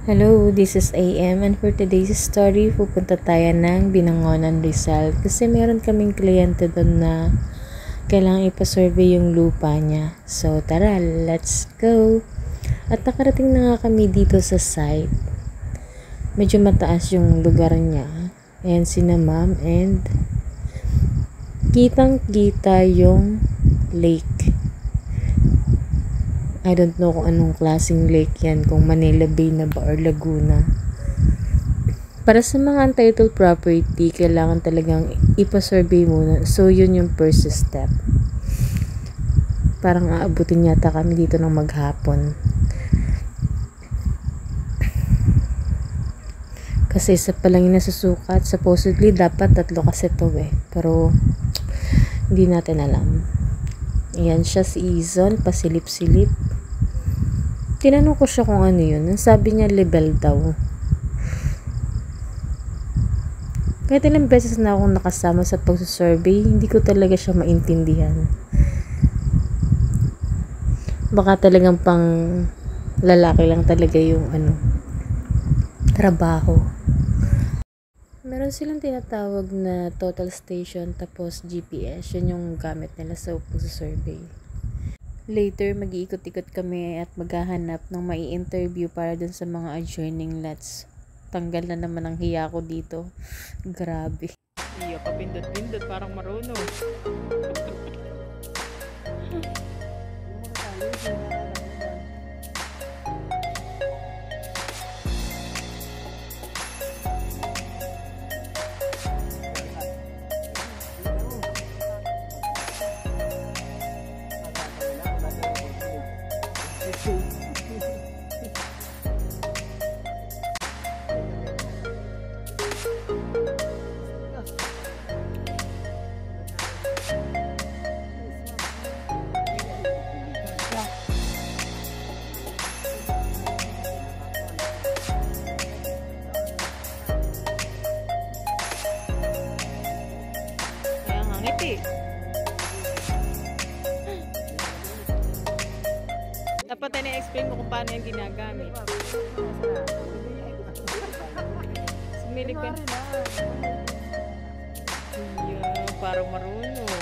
Hello, this is AM and for today's story, pupunta tayo ng Binangonan, Rizal kasi meron kaming kliyente doon na kailangan ipasurvey yung lupa niya. So tara, let's go! At nakarating na nga kami dito sa site. Medyo mataas yung lugar niya. Ayan sina ma'am and kitang-kita yung lake. I don't know kung anong klaseng lake yan, kung Manila Bay na ba or Laguna. Para sa mga untitled property, kailangan talagang ipa-survey muna. So, yun yung first step. Parang aabutin yata kami dito ng maghapon. Kasi isa pa lang yung nasusukat. Supposedly, dapat 3 kasi to eh. Pero, hindi natin alam. Ayan siya si Izon, pasilip-silip. Tinanong ko siya kung ano yun. Ang sabi niya, level daw. Kahit ilang beses na akong nakasama sa pagsusurvey, hindi ko talaga siya maintindihan. Baka talagang pang lalaki lang talaga yung trabaho. Meron silang tinatawag na total station tapos GPS. Yun yung gamit nila sa pagsusurvey. Later, mag-iikot-ikot kami at maghahanap ng mai-interview para dun sa mga adjoining lots. Tanggal na naman ang hiya ko dito. Grabe. Iya, papindot-pindot, parang marunong. Kaya nga ngiti. Dapat na explain mo kung paano yung ginagamit. Sumilig ka. Iya, parang marunong.